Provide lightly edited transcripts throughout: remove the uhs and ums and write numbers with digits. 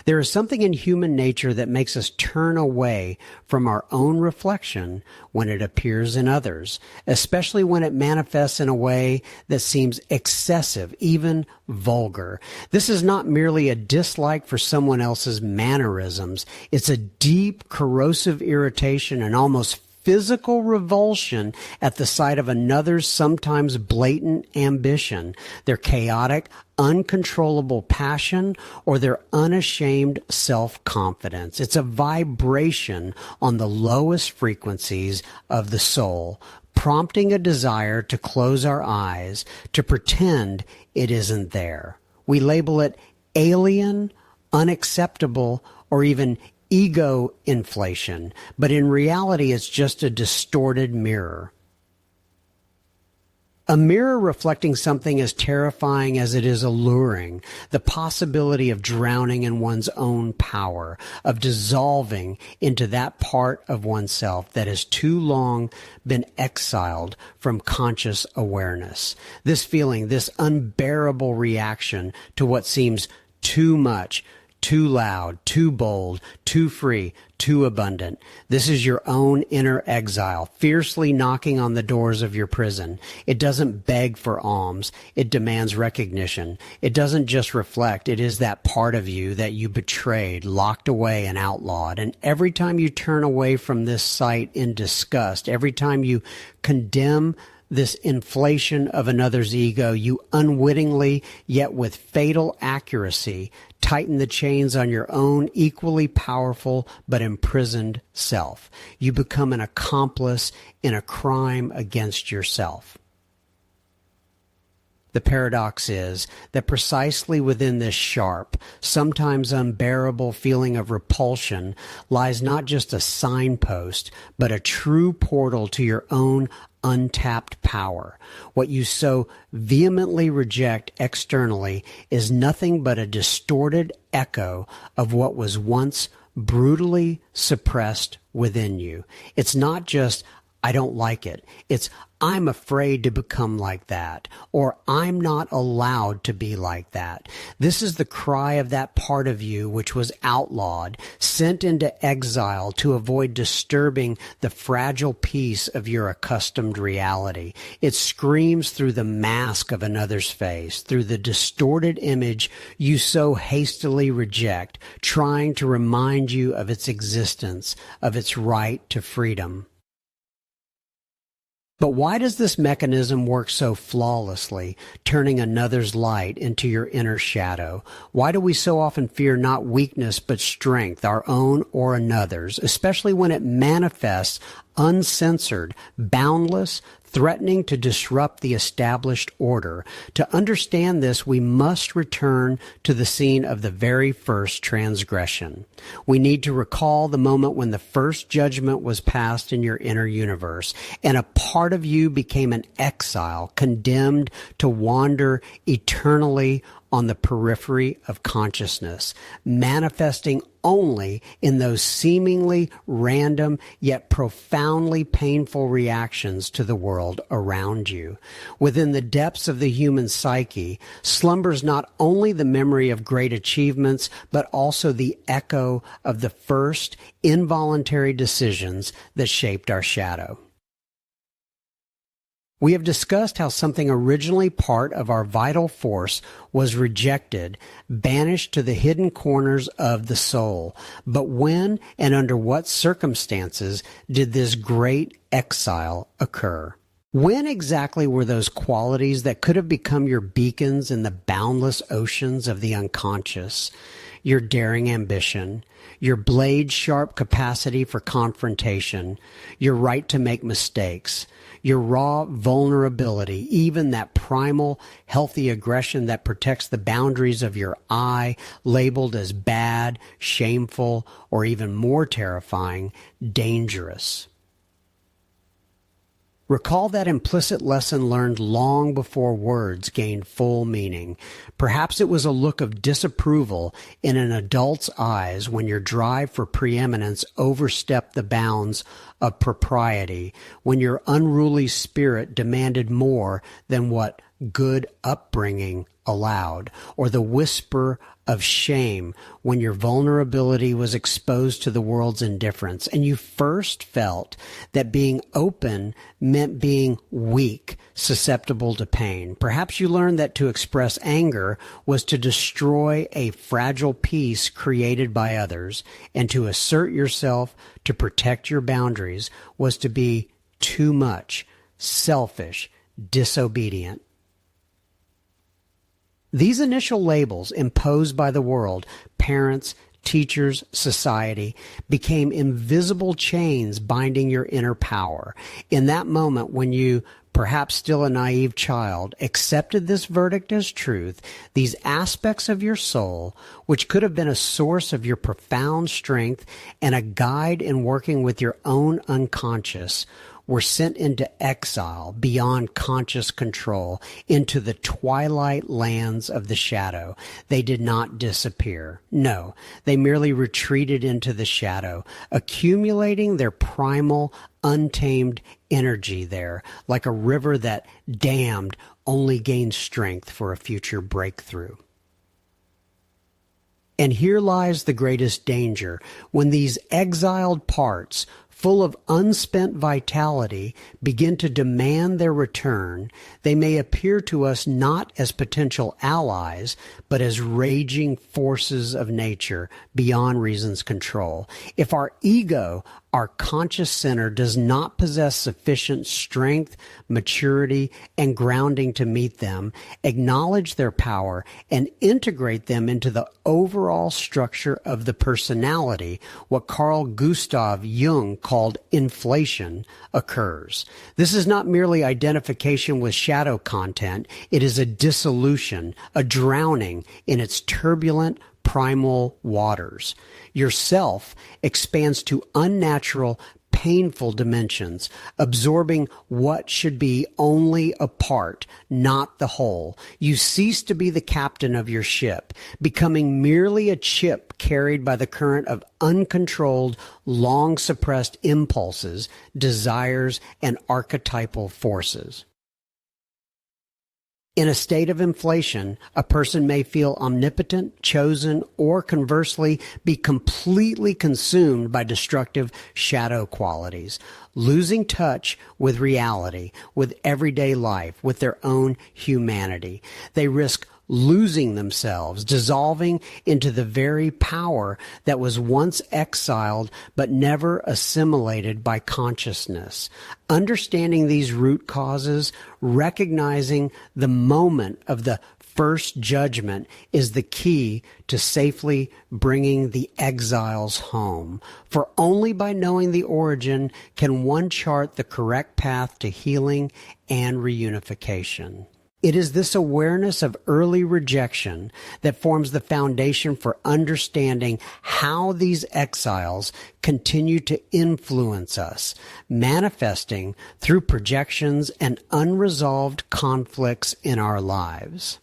There is something in human nature that makes us turn away from our own reflection when it appears in others, especially when it manifests in a way that seems excessive, even vulgar. This is not merely a dislike for someone else's mannerisms. It's a deep, corrosive irritation and almost physical revulsion at the sight of another's sometimes blatant ambition, their chaotic, uncontrollable passion, or their unashamed self-confidence. It's a vibration on the lowest frequencies of the soul, prompting a desire to close our eyes, to pretend it isn't there. We label it alien, unacceptable, or even ego inflation, but in reality it's just a distorted mirror. A mirror reflecting something as terrifying as it is alluring, the possibility of drowning in one's own power, of dissolving into that part of oneself that has too long been exiled from conscious awareness. This feeling, this unbearable reaction to what seems too much, too loud, too bold, too free, too abundant. This is your own inner exile, fiercely knocking on the doors of your prison. It doesn't beg for alms. It demands recognition. It doesn't just reflect. It is that part of you that you betrayed, locked away, and outlawed. And every time you turn away from this sight in disgust, every time you condemn this inflation of another's ego, you unwittingly, yet with fatal accuracy, tighten the chains on your own equally powerful but imprisoned self. You become an accomplice in a crime against yourself. The paradox is that precisely within this sharp, sometimes unbearable feeling of repulsion lies not just a signpost, but a true portal to your own untapped power. What you so vehemently reject externally is nothing but a distorted echo of what was once brutally suppressed within you. It's not just, I don't like it. It's, I'm afraid to become like that, or I'm not allowed to be like that. This is the cry of that part of you which was outlawed, sent into exile to avoid disturbing the fragile peace of your accustomed reality. It screams through the mask of another's face, through the distorted image you so hastily reject, trying to remind you of its existence, of its right to freedom. But why does this mechanism work so flawlessly, turning another's light into your inner shadow? Why do we so often fear not weakness but strength, our own or another's, especially when it manifests uncensored, boundless, threatening to disrupt the established order? To understand this, we must return to the scene of the very first transgression. We need to recall the moment when the first judgment was passed in your inner universe, and a part of you became an exile, condemned to wander eternally on the periphery of consciousness, manifesting only in those seemingly random yet profoundly painful reactions to the world around you. Within the depths of the human psyche slumbers not only the memory of great achievements, but also the echo of the first involuntary decisions that shaped our shadow. We have discussed how something originally part of our vital force was rejected, banished to the hidden corners of the soul. But when and under what circumstances did this great exile occur? When exactly were those qualities that could have become your beacons in the boundless oceans of the unconscious, your daring ambition, your blade-sharp capacity for confrontation, your right to make mistakes, your raw vulnerability, even that primal, healthy aggression that protects the boundaries of your I, labeled as bad, shameful, or even more terrifying, dangerous? Recall that implicit lesson learned long before words gained full meaning. Perhaps it was a look of disapproval in an adult's eyes when your drive for preeminence overstepped the bounds of propriety, when your unruly spirit demanded more than what good upbringing allowed, or the whisper of shame when your vulnerability was exposed to the world's indifference, and you first felt that being open meant being weak, susceptible to pain. Perhaps you learned that to express anger was to destroy a fragile peace created by others, and to assert yourself, to protect your boundaries, was to be too much, selfish, disobedient. These initial labels imposed by the world, parents, teachers, society, became invisible chains binding your inner power. In that moment when you, perhaps still a naive child, accepted this verdict as truth, these aspects of your soul, which could have been a source of your profound strength and a guide in working with your own unconscious, were sent into exile beyond conscious control, into the twilight lands of the shadow. They did not disappear. No, they merely retreated into the shadow, accumulating their primal, untamed energy there, like a river that, dammed, only gains strength for a future breakthrough. And here lies the greatest danger, when these exiled parts, full of unspent vitality, begin to demand their return, they may appear to us not as potential allies, but as raging forces of nature beyond reason's control. If our ego, our conscious center, does not possess sufficient strength, maturity, and grounding to meet them, acknowledge their power, and integrate them into the overall structure of the personality, what Carl Gustav Jung called inflation, occurs. This is not merely identification with shadow content. It is a dissolution, a drowning in its turbulent, primal waters. Your self expands to unnatural, painful dimensions, absorbing what should be only a part, not the whole. You cease to be the captain of your ship, becoming merely a chip carried by the current of uncontrolled, long-suppressed impulses, desires, and archetypal forces. In a state of inflation, a person may feel omnipotent, chosen, or conversely be completely consumed by destructive shadow qualities, losing touch with reality, with everyday life, with their own humanity. They risk losing themselves, dissolving into the very power that was once exiled but never assimilated by consciousness. Understanding these root causes, recognizing the moment of the first judgment, is the key to safely bringing the exiles home. For only by knowing the origin can one chart the correct path to healing and reunification. It is this awareness of early rejection that forms the foundation for understanding how these exiles continue to influence us, manifesting through projections and unresolved conflicts in our lives.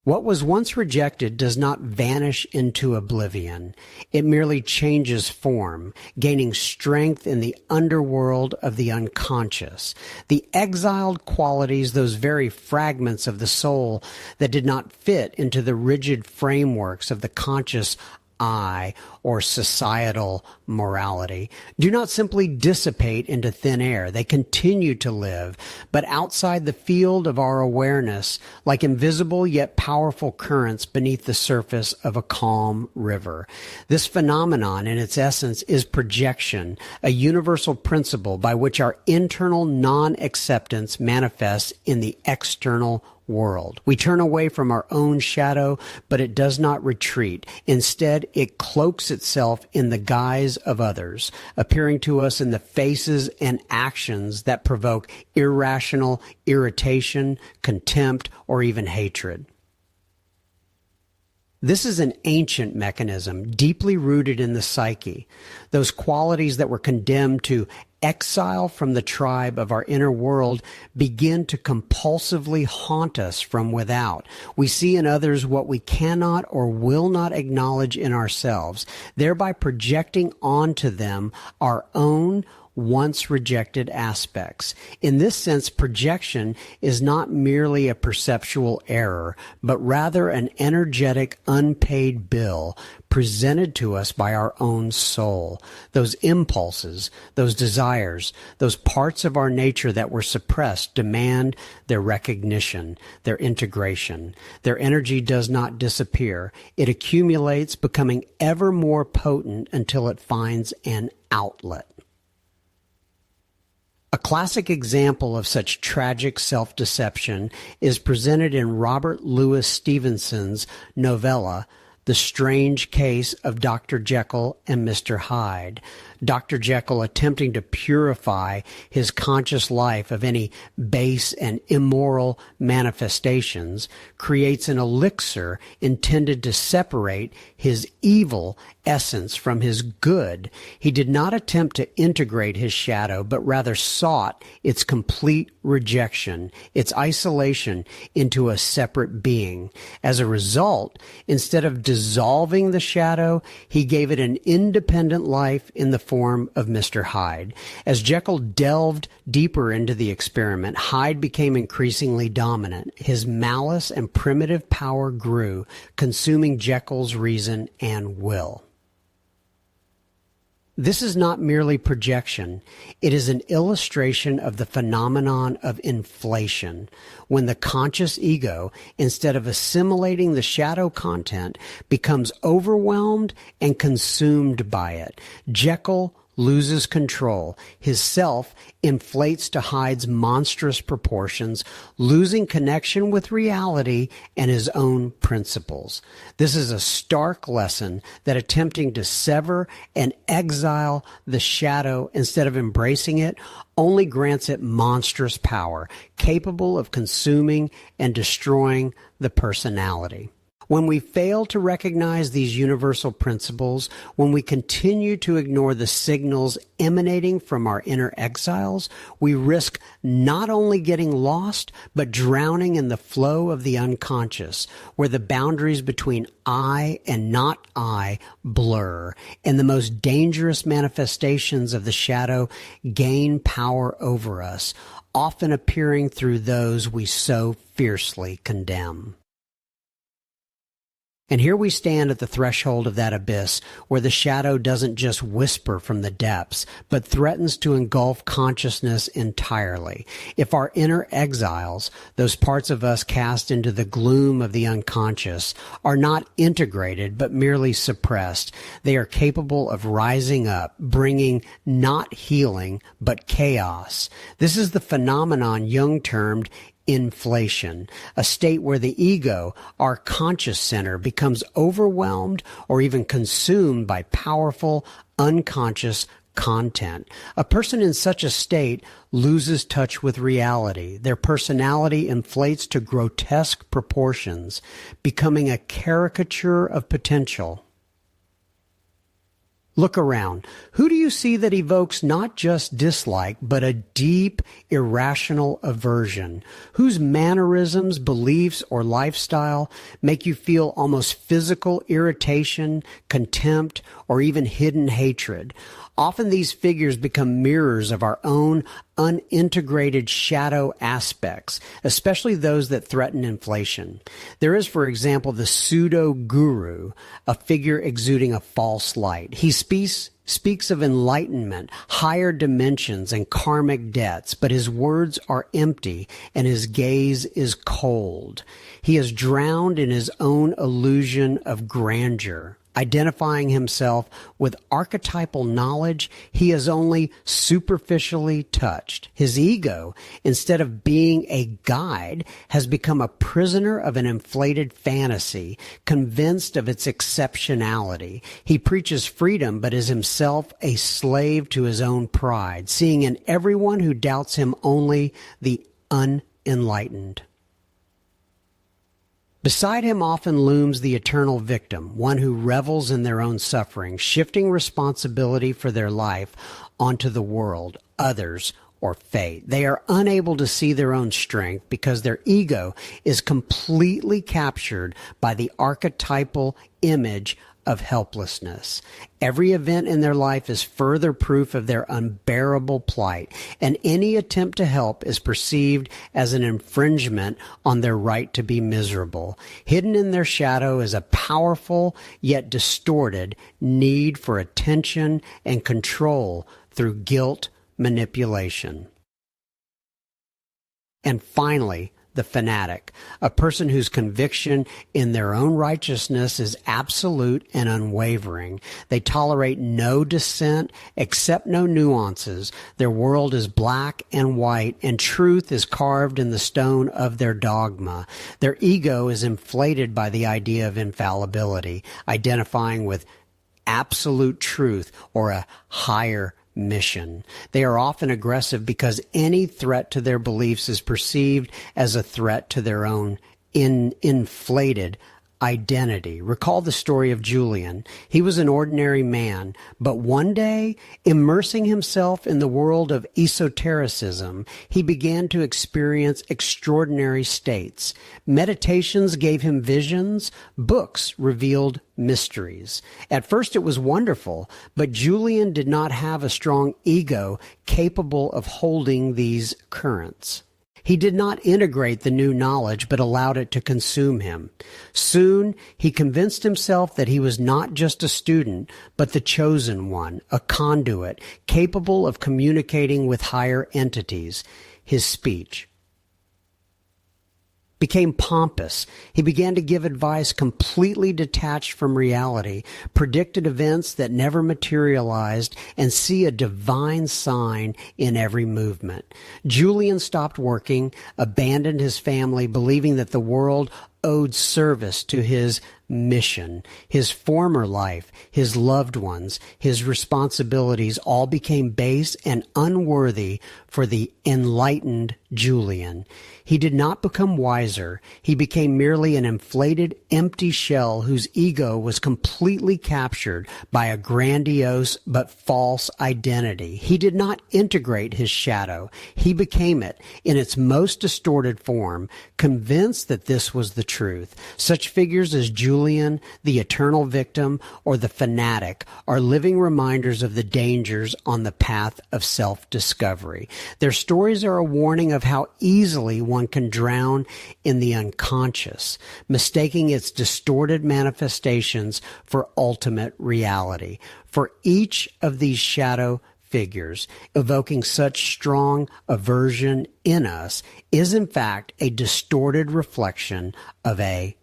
What was once rejected does not vanish into oblivion. It merely changes form, gaining strength in the underworld of the unconscious. The exiled qualities, those very fragments of the soul that did not fit into the rigid frameworks of the conscious I or societal morality, do not simply dissipate into thin air. They continue to live, but outside the field of our awareness, like invisible yet powerful currents beneath the surface of a calm river. This phenomenon, in its essence, is projection, a universal principle by which our internal non-acceptance manifests in the external world. We turn away from our own shadow, but it does not retreat. Instead, it cloaks itself in the guise of others, appearing to us in the faces and actions that provoke irrational irritation, contempt, or even hatred. This is an ancient mechanism, deeply rooted in the psyche. Those qualities that were condemned to exile from the tribe of our inner world begin to compulsively haunt us from without. We see in others what we cannot or will not acknowledge in ourselves, thereby projecting onto them our own once rejected aspects. In this sense, projection is not merely a perceptual error, but rather an energetic unpaid bill presented to us by our own soul. Those impulses, those desires, those parts of our nature that were suppressed demand their recognition, their integration. Their energy does not disappear. It accumulates, becoming ever more potent until it finds an outlet. A classic example of such tragic self-deception is presented in Robert Louis Stevenson's novella, The Strange Case of Dr. Jekyll and Mr. Hyde. Dr. Jekyll, attempting to purify his conscious life of any base and immoral manifestations, creates an elixir intended to separate his evil essence from his good. He did not attempt to integrate his shadow, but rather sought its complete rejection, its isolation into a separate being. As a result, instead of dissolving the shadow, he gave it an independent life in the form of Mr. Hyde. As Jekyll delved deeper into the experiment, Hyde became increasingly dominant. His malice and primitive power grew, consuming Jekyll's reason and will. This is not merely projection. It is an illustration of the phenomenon of inflation, when the conscious ego, instead of assimilating the shadow content, becomes overwhelmed and consumed by it. Jekyll loses control. His self inflates to Hyde's monstrous proportions, losing connection with reality and his own principles. This is a stark lesson that attempting to sever and exile the shadow instead of embracing it only grants it monstrous power, capable of consuming and destroying the personality. When we fail to recognize these universal principles, when we continue to ignore the signals emanating from our inner exiles, we risk not only getting lost, but drowning in the flow of the unconscious, where the boundaries between I and not I blur, and the most dangerous manifestations of the shadow gain power over us, often appearing through those we so fiercely condemn. And here we stand at the threshold of that abyss where the shadow doesn't just whisper from the depths, but threatens to engulf consciousness entirely. If our inner exiles, those parts of us cast into the gloom of the unconscious, are not integrated but merely suppressed, they are capable of rising up, bringing not healing but chaos. This is the phenomenon Jung termed inflation, a state where the ego, our conscious center, becomes overwhelmed or even consumed by powerful, unconscious content. A person in such a state loses touch with reality. Their personality inflates to grotesque proportions, becoming a caricature of potential. Look around. Who do you see that evokes not just dislike, but a deep, irrational aversion? Whose mannerisms, beliefs, or lifestyle make you feel almost physical irritation, contempt, or even hidden hatred? Often these figures become mirrors of our own unintegrated shadow aspects, especially those that threaten inflation. There is, for example, the Pseudo-Guru, a figure exuding a false light. He speaks of enlightenment, higher dimensions, and karmic debts, but his words are empty and his gaze is cold. He is drowned in his own illusion of grandeur. Identifying himself with archetypal knowledge, he is only superficially touched. His ego, instead of being a guide, has become a prisoner of an inflated fantasy, convinced of its exceptionality. He preaches freedom, but is himself a slave to his own pride, seeing in everyone who doubts him only the unenlightened. Beside him often looms the eternal victim, one who revels in their own suffering, shifting responsibility for their life onto the world, others, or fate. They are unable to see their own strength because their ego is completely captured by the archetypal image of helplessness. Every event in their life is further proof of their unbearable plight, and any attempt to help is perceived as an infringement on their right to be miserable. Hidden in their shadow is a powerful yet distorted need for attention and control through guilt manipulation. And finally, the fanatic, a person whose conviction in their own righteousness is absolute and unwavering. They tolerate no dissent, accept no nuances. Their world is black and white, and truth is carved in the stone of their dogma. Their ego is inflated by the idea of infallibility, identifying with absolute truth or a higher mission. They are often aggressive because any threat to their beliefs is perceived as a threat to their own inflated identity. Recall the story of Julian. He was an ordinary man, but one day, immersing himself in the world of esotericism, he began to experience extraordinary states. Meditations gave him visions, books revealed mysteries. At first it was wonderful, but Julian did not have a strong ego capable of holding these currents. He did not integrate the new knowledge, but allowed it to consume him. Soon, he convinced himself that he was not just a student, but the chosen one, a conduit, capable of communicating with higher entities. His speech became pompous. He began to give advice completely detached from reality, predicted events that never materialized, and see a divine sign in every movement. Julian stopped working, abandoned his family, believing that the world owed service to his mission. His former life, his loved ones, his responsibilities all became base and unworthy for the enlightened Julian. He did not become wiser. He became merely an inflated, empty shell whose ego was completely captured by a grandiose but false identity. He did not integrate his shadow. He became it in its most distorted form, convinced that this was the truth. Such figures as Julian, the eternal victim, or the fanatic are living reminders of the dangers on the path of self-discovery. Their stories are a warning of how easily one can drown in the unconscious, mistaking its distorted manifestations for ultimate reality. For each of these shadow figures, evoking such strong aversion in us is in fact a distorted reflection of a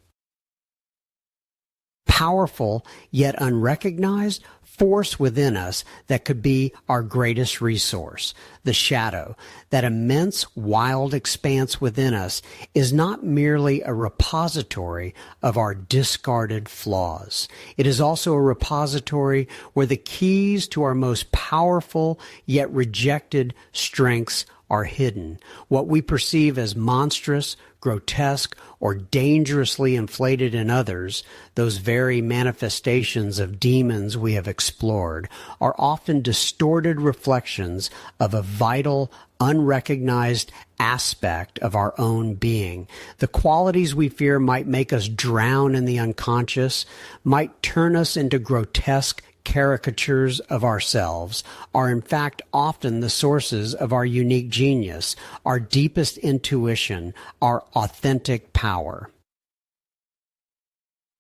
powerful yet unrecognized force within us that could be our greatest resource. The shadow, that immense wild expanse within us, is not merely a repository of our discarded flaws. It is also a repository where the keys to our most powerful yet rejected strengths are hidden. What we perceive as monstrous, grotesque, or dangerously inflated in others, those very manifestations of demons we have explored, are often distorted reflections of a vital, unrecognized aspect of our own being. The qualities we fear might make us drown in the unconscious, might turn us into grotesque caricatures of ourselves, are in fact often the sources of our unique genius, our deepest intuition, our authentic power.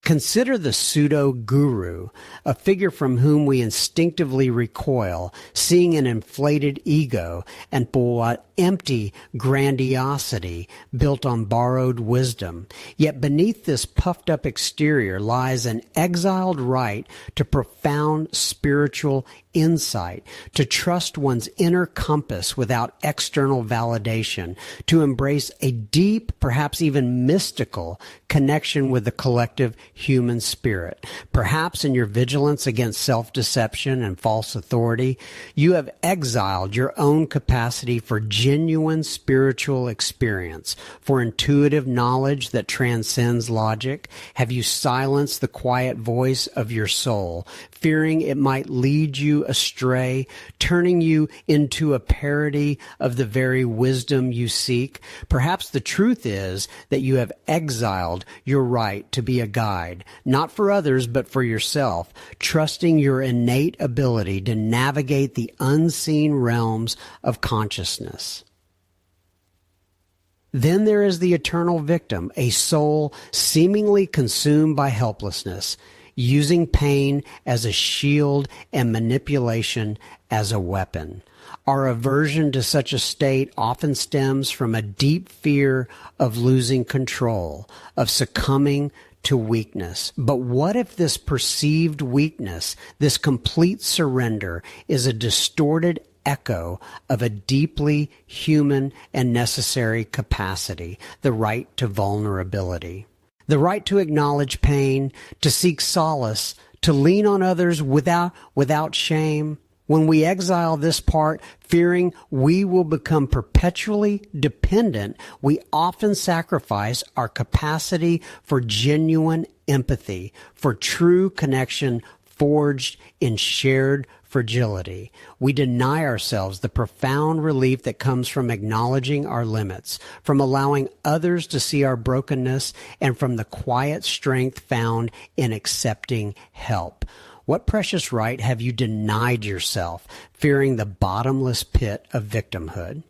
Consider the Pseudo-Guru, a figure from whom we instinctively recoil, seeing an inflated ego and for empty grandiosity built on borrowed wisdom. Yet beneath this puffed-up exterior lies an exiled right to profound spiritual insight, to trust one's inner compass without external validation, to embrace a deep, perhaps even mystical connection with the collective human spirit. Perhaps in your vigilance against self-deception and false authority, you have exiled your own capacity for genuine spiritual experience, for intuitive knowledge that transcends logic. Have you silenced the quiet voice of your soul, fearing it might lead you astray, turning you into a parody of the very wisdom you seek? Perhaps the truth is that you have exiled your right to be a guide, not for others but for yourself, trusting your innate ability to navigate the unseen realms of consciousness. Then there is the eternal victim, a soul seemingly consumed by helplessness, using pain as a shield and manipulation as a weapon. Our aversion to such a state often stems from a deep fear of losing control, of succumbing to weakness. But what if this perceived weakness, this complete surrender, is a distorted echo of a deeply human and necessary capacity, the right to vulnerability, the right to acknowledge pain, to seek solace, to lean on others without shame? When we exile this part, fearing we will become perpetually dependent, we often sacrifice our capacity for genuine empathy, for true connection forged in shared fragility. We deny ourselves the profound relief that comes from acknowledging our limits, from allowing others to see our brokenness, and from the quiet strength found in accepting help. What precious right have you denied yourself, fearing the bottomless pit of victimhood?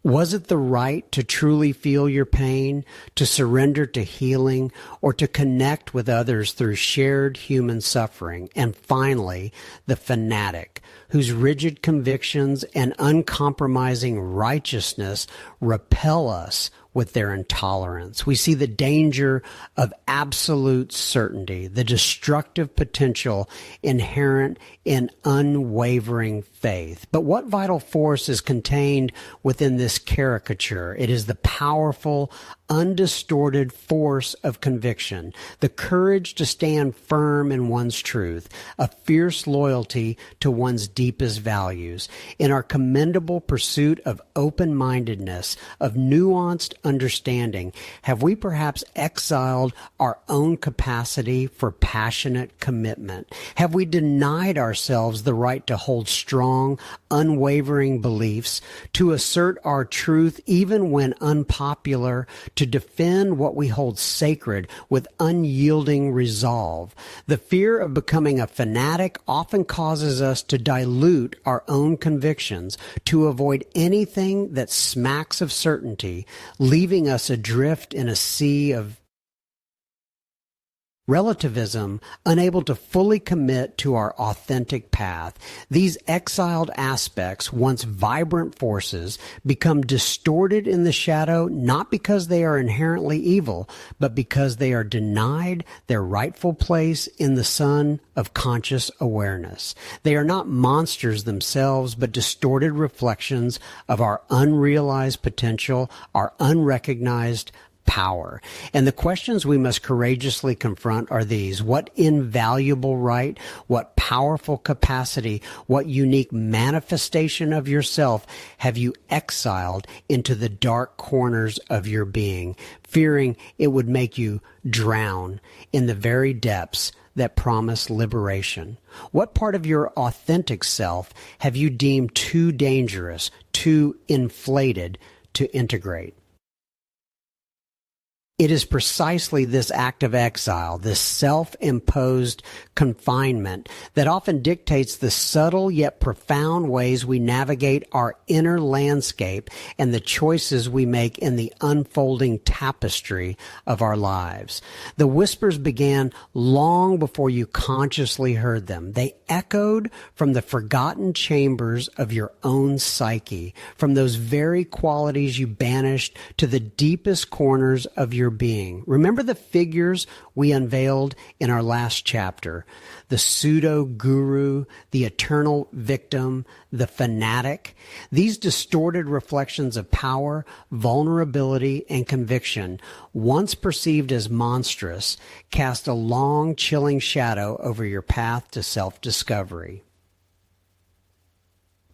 Was it the right to truly feel your pain, to surrender to healing, or to connect with others through shared human suffering? And finally, the fanatic, whose rigid convictions and uncompromising righteousness repel us with their intolerance. We see the danger of absolute certainty, the destructive potential inherent in unwavering faith. But what vital force is contained within this caricature? It is the powerful, undistorted force of conviction, the courage to stand firm in one's truth, a fierce loyalty to one's deepest values. In our commendable pursuit of open-mindedness, of nuanced understanding, have we perhaps exiled our own capacity for passionate commitment? Have we denied ourselves the right to hold strong, unwavering beliefs, to assert our truth even when unpopular, to defend what we hold sacred with unyielding resolve? The fear of becoming a fanatic often causes us to dilute our own convictions, to avoid anything that smacks of certainty, leaving us adrift in a sea of relativism, unable to fully commit to our authentic path. These exiled aspects, once vibrant forces, become distorted in the shadow, not because they are inherently evil, but because they are denied their rightful place in the sun of conscious awareness. They are not monsters themselves, but distorted reflections of our unrealized potential, our unrecognized power. And the questions we must courageously confront are these: what invaluable right, what powerful capacity, what unique manifestation of yourself have you exiled into the dark corners of your being, fearing it would make you drown in the very depths that promise liberation? What part of your authentic self have you deemed too dangerous, too inflated to integrate? It is precisely this act of exile, this self-imposed confinement, that often dictates the subtle yet profound ways we navigate our inner landscape and the choices we make in the unfolding tapestry of our lives. The whispers began long before you consciously heard them. They echoed from the forgotten chambers of your own psyche, from those very qualities you banished to the deepest corners of your your being. Remember the figures we unveiled in our last chapter: the Pseudo-Guru, the eternal victim, the Fanatic. These distorted reflections of power, vulnerability, and conviction, once perceived as monstrous, cast a long, chilling shadow over your path to self-discovery.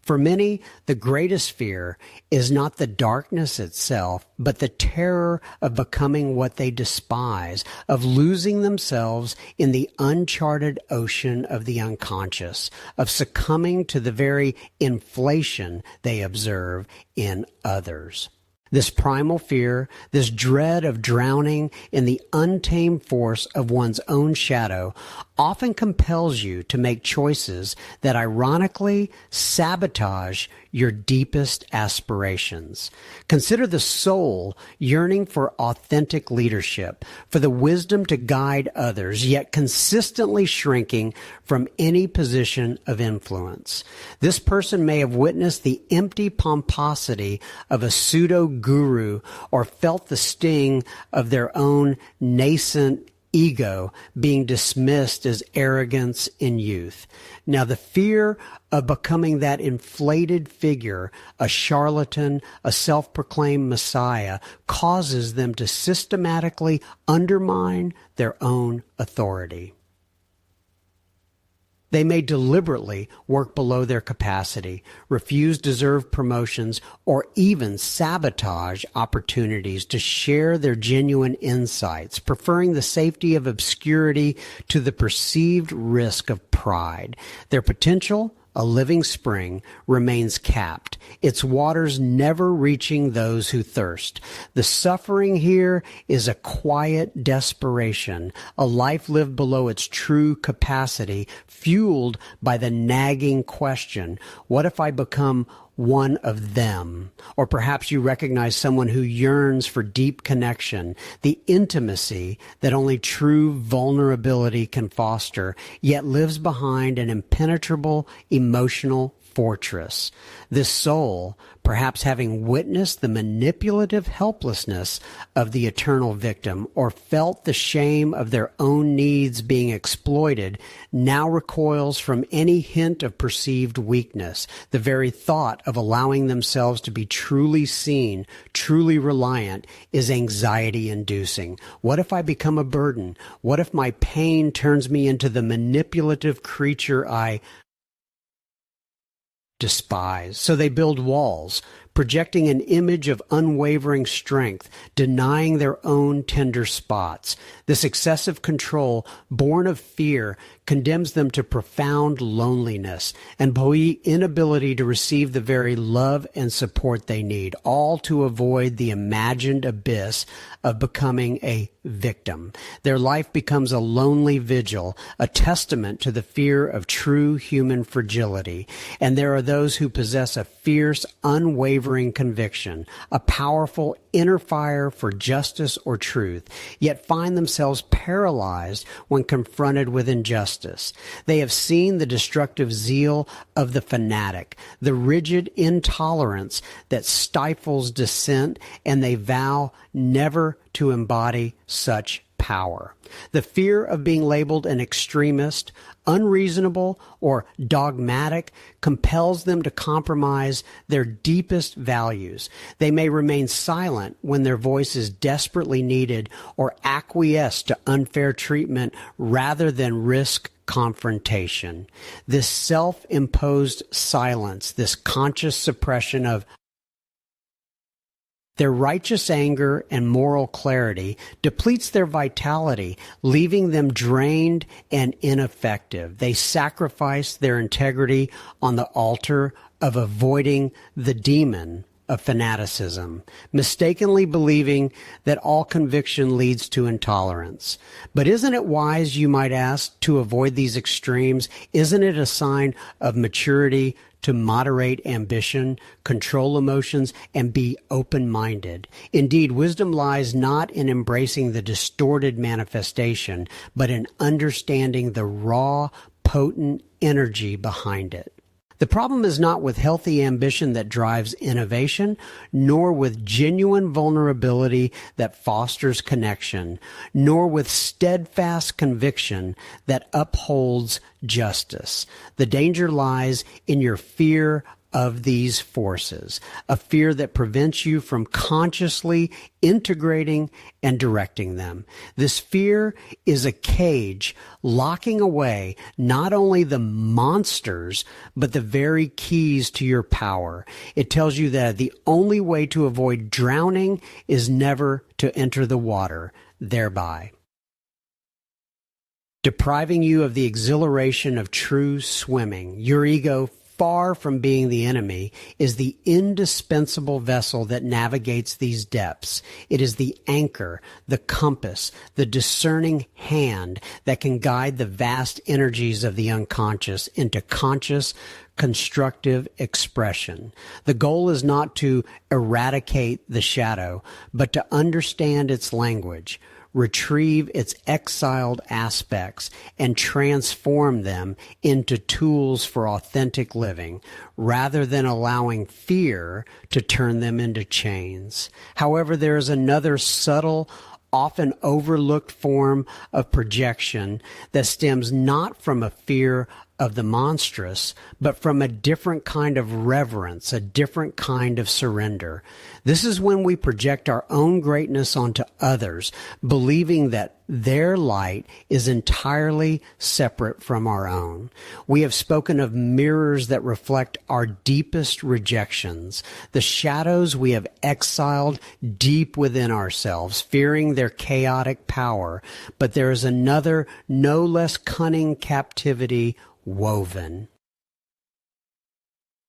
For many, the greatest fear is not the darkness itself, but the terror of becoming what they despise, of losing themselves in the uncharted ocean of the unconscious, of succumbing to the very inflation they observe in others. This primal fear, this dread of drowning in the untamed force of one's own shadow, often compels you to make choices that ironically sabotage your deepest aspirations. Consider the soul yearning for authentic leadership, for the wisdom to guide others, yet consistently shrinking from any position of influence. This person may have witnessed the empty pomposity of a pseudo-guru or felt the sting of their own nascent ego being dismissed as arrogance in youth. Now, the fear of becoming that inflated figure, a charlatan, a self-proclaimed messiah, causes them to systematically undermine their own authority. They may deliberately work below their capacity, refuse deserved promotions, or even sabotage opportunities to share their genuine insights, preferring the safety of obscurity to the perceived risk of pride. Their potential, a living spring, remains capped, its waters never reaching those who thirst. The suffering here is a quiet desperation, a life lived below its true capacity, fueled by the nagging question, what if I become one of them? Or perhaps you recognize someone who yearns for deep connection, the intimacy that only true vulnerability can foster, yet lives behind an impenetrable emotional fortress. This soul, perhaps having witnessed the manipulative helplessness of the eternal victim or felt the shame of their own needs being exploited, now recoils from any hint of perceived weakness. The very thought of allowing themselves to be truly seen, truly reliant, is anxiety-inducing. What if I become a burden? What if my pain turns me into the manipulative creature I despise? So they build walls, projecting an image of unwavering strength, denying their own tender spots. This excessive control, born of fear, condemns them to profound loneliness and inability to receive the very love and support they need, all to avoid the imagined abyss of becoming a victim. Their life becomes a lonely vigil, a testament to the fear of true human fragility. And there are those who possess a fierce, unwavering conviction, a powerful inner fire for justice or truth, yet find themselves paralyzed when confronted with injustice. They have seen the destructive zeal of the fanatic, the rigid intolerance that stifles dissent, and they vow never to embody such power. The fear of being labeled an extremist, unreasonable, or dogmatic compels them to compromise their deepest values. They may remain silent when their voice is desperately needed or acquiesce to unfair treatment rather than risk confrontation. This self-imposed silence, this conscious suppression of their righteous anger and moral clarity depletes their vitality, leaving them drained and ineffective. They sacrifice their integrity on the altar of avoiding the demon of fanaticism, mistakenly believing that all conviction leads to intolerance. But isn't it wise, you might ask, to avoid these extremes? Isn't it a sign of maturity to moderate ambition, control emotions, and be open-minded? Indeed, wisdom lies not in embracing the distorted manifestation, but in understanding the raw, potent energy behind it. The problem is not with healthy ambition that drives innovation, nor with genuine vulnerability that fosters connection, nor with steadfast conviction that upholds justice. The danger lies in your fear of these forces, a fear that prevents you from consciously integrating and directing them. This fear is a cage locking away not only the monsters, but the very keys to your power. It tells you that the only way to avoid drowning is never to enter the water, thereby depriving you of the exhilaration of true swimming. Your ego, far from being the enemy, is the indispensable vessel that navigates these depths. It is the anchor, the compass, the discerning hand that can guide the vast energies of the unconscious into conscious, constructive expression. The goal is not to eradicate the shadow, but to understand its language, retrieve its exiled aspects, and transform them into tools for authentic living, rather than allowing fear to turn them into chains. However, there is another subtle, often overlooked form of projection that stems not from a fear of the monstrous, but from a different kind of reverence, a different kind of surrender. This is when we project our own greatness onto others, believing that their light is entirely separate from our own. We have spoken of mirrors that reflect our deepest rejections, the shadows we have exiled deep within ourselves, fearing their chaotic power. But there is another, no less cunning captivity woven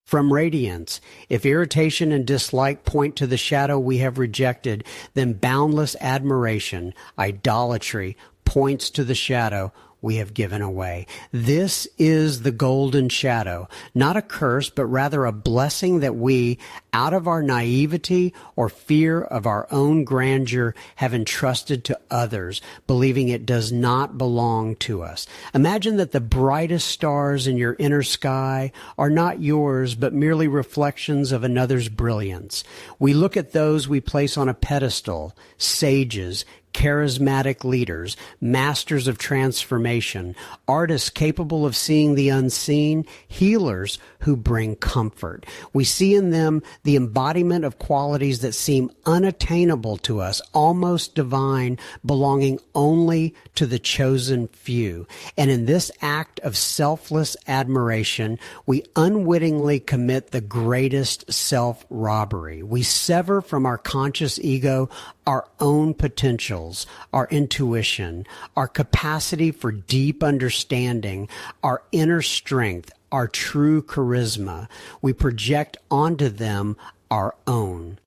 from radiance. If irritation and dislike point to the shadow we have rejected, then boundless admiration, idolatry, points to the shadow we have given away. This is the golden shadow, not a curse, but rather a blessing that we, out of our naivety or fear of our own grandeur, have entrusted to others, believing it does not belong to us. Imagine that the brightest stars in your inner sky are not yours, but merely reflections of another's brilliance. We look at those we place on a pedestal, sages, charismatic leaders, masters of transformation, artists capable of seeing the unseen, healers who bring comfort. We see in them the embodiment of qualities that seem unattainable to us, almost divine, belonging only to the chosen few. And in this act of selfless admiration, we unwittingly commit the greatest self-robbery. We sever from our conscious ego our own potentials, our intuition, our capacity for deep understanding, our inner strength, our true charisma. We project onto them our own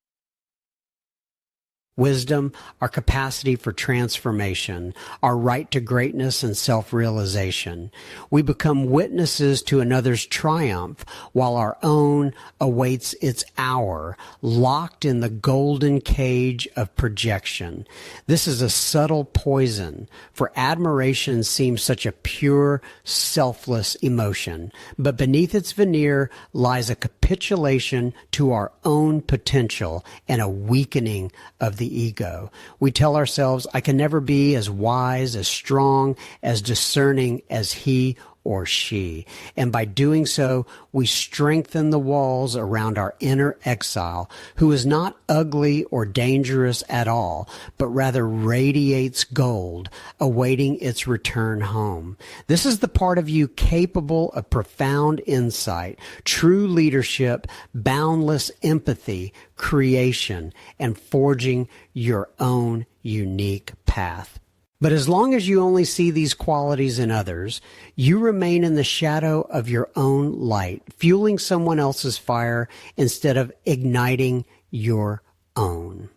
wisdom, our capacity for transformation, our right to greatness and self-realization. We become witnesses to another's triumph while our own awaits its hour, locked in the golden cage of projection. This is a subtle poison, for admiration seems such a pure, selfless emotion, but beneath its veneer lies a capitulation to our own potential and a weakening of the ego. We tell ourselves, I can never be as wise, as strong, as discerning as he or she. And by doing so, we strengthen the walls around our inner exile, who is not ugly or dangerous at all, but rather radiates gold, awaiting its return home. This is the part of you capable of profound insight, true leadership, boundless empathy, creation, and forging your own unique path. But as long as you only see these qualities in others, you remain in the shadow of your own light, fueling someone else's fire instead of igniting your own.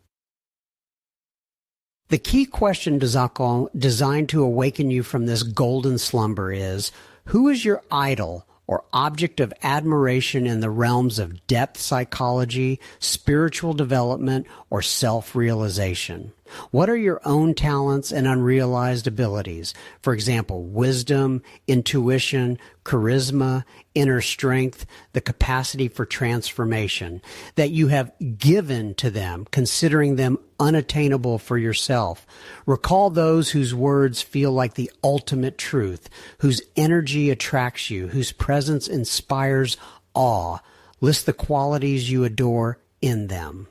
The key question designed to awaken you from this golden slumber is, who is your idol or object of admiration in the realms of depth psychology, spiritual development, or self-realization? What are your own talents and unrealized abilities? For example, wisdom, intuition, charisma, inner strength, the capacity for transformation that you have given to them, considering them unattainable for yourself. Recall those whose words feel like the ultimate truth, whose energy attracts you, whose presence inspires awe. List the qualities you adore in them.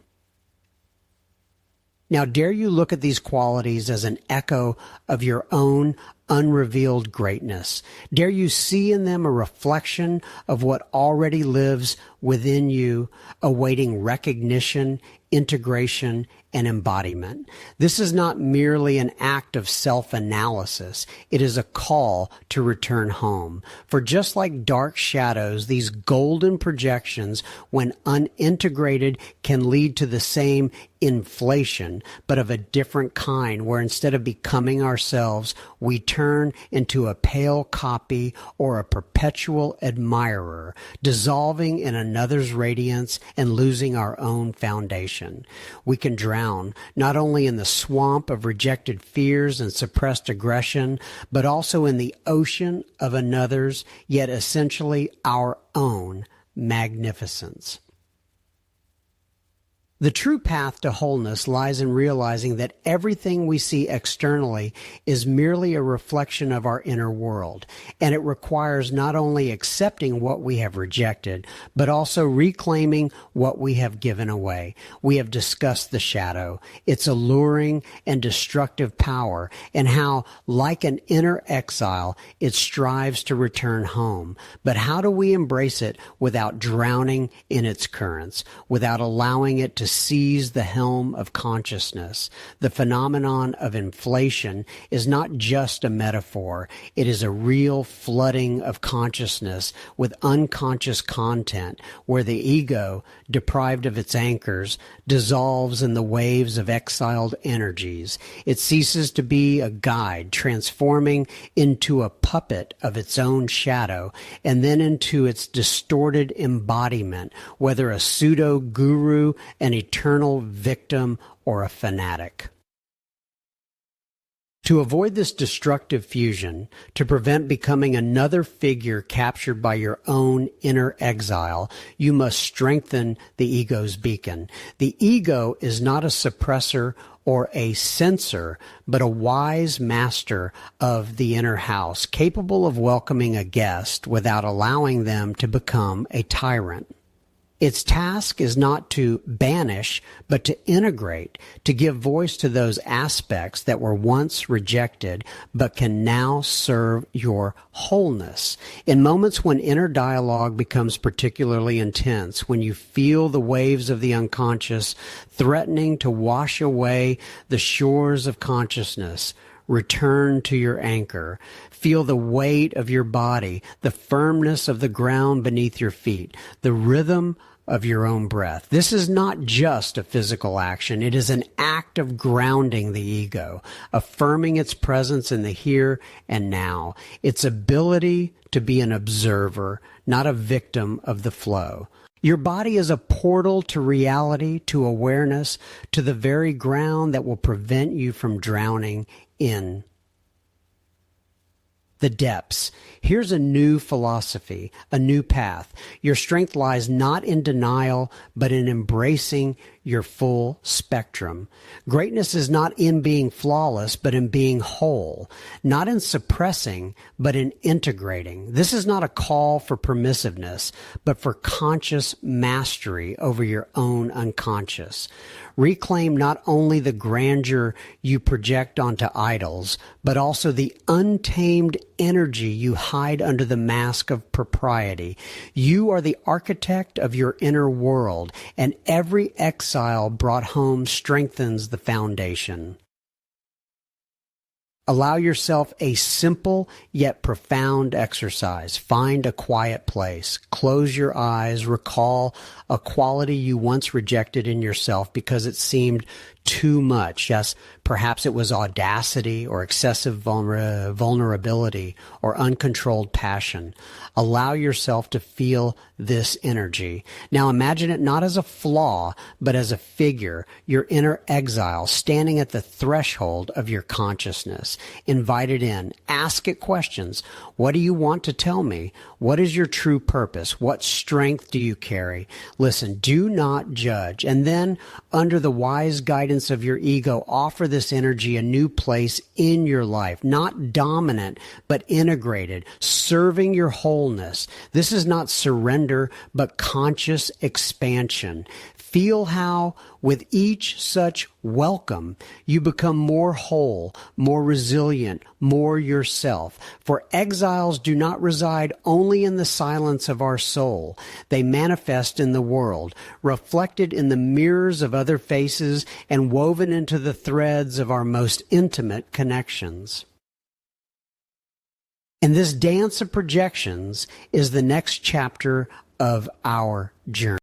Now, dare you look at these qualities as an echo of your own unrevealed greatness? Dare you see in them a reflection of what already lives within you, awaiting recognition, integration, and embodiment? This is not merely an act of self-analysis. It is a call to return home. For just like dark shadows, these golden projections, when unintegrated, can lead to the same inflation, but of a different kind, where instead of becoming ourselves, we turn into a pale copy or a perpetual admirer, dissolving in another's radiance and losing our own foundation. We can drown not only in the swamp of rejected fears and suppressed aggression, but also in the ocean of another's, yet essentially our own magnificence. The true path to wholeness lies in realizing that everything we see externally is merely a reflection of our inner world, and it requires not only accepting what we have rejected, but also reclaiming what we have given away. We have discussed the shadow, its alluring and destructive power, and how, like an inner exile, it strives to return home. But how do we embrace it without drowning in its currents, without allowing it to seize the helm of consciousness? The phenomenon of inflation is not just a metaphor. It is a real flooding of consciousness with unconscious content, where the ego, deprived of its anchors, dissolves in the waves of exiled energies. It ceases to be a guide, transforming into a puppet of its own shadow, and then into its distorted embodiment, whether a pseudo-guru, an eternal victim, or a fanatic. To avoid this destructive fusion, to prevent becoming another figure captured by your own inner exile, you must strengthen the ego's beacon. The ego is not a suppressor or a censor, but a wise master of the inner house, capable of welcoming a guest without allowing them to become a tyrant. Its task is not to banish, but to integrate, to give voice to those aspects that were once rejected, but can now serve your wholeness. In moments when inner dialogue becomes particularly intense, when you feel the waves of the unconscious threatening to wash away the shores of consciousness, return to your anchor. Feel the weight of your body, the firmness of the ground beneath your feet, the rhythm of your own breath. This is not just a physical action. It is an act of grounding the ego, affirming its presence in the here and now, its ability to be an observer, not a victim of the flow. Your body is a portal to reality, to awareness, to the very ground that will prevent you from drowning in the depths. Here's a new philosophy, a new path. Your strength lies not in denial, but in embracing your full spectrum. Greatness is not in being flawless, but in being whole. Not in suppressing, but in integrating. This is not a call for permissiveness, but for conscious mastery over your own unconscious. Reclaim not only the grandeur you project onto idols, but also the untamed energy you hide under the mask of propriety. You are the architect of your inner world, and every exile brought home strengthens the foundation. Allow yourself a simple yet profound exercise. Find a quiet place. Close your eyes. Recall a quality you once rejected in yourself because it seemed too much. Yes, perhaps it was audacity or excessive vulnerability or uncontrolled passion. Allow yourself to feel this energy. Now imagine it not as a flaw, but as a figure, your inner exile standing at the threshold of your consciousness. Invite it in. Ask it questions. What do you want to tell me? What is your true purpose? What strength do you carry? Listen, do not judge. And then, under the wise guidance of your ego, offer this energy a new place in your life. Not dominant, but integrated, serving your wholeness. This is not surrender, but conscious expansion. Feel how, with each such welcome, you become more whole, more resilient, more yourself. For exiles do not reside only in the silence of our soul. They manifest in the world, reflected in the mirrors of other faces and woven into the threads of our most intimate connections. And this dance of projections is the next chapter of our journey.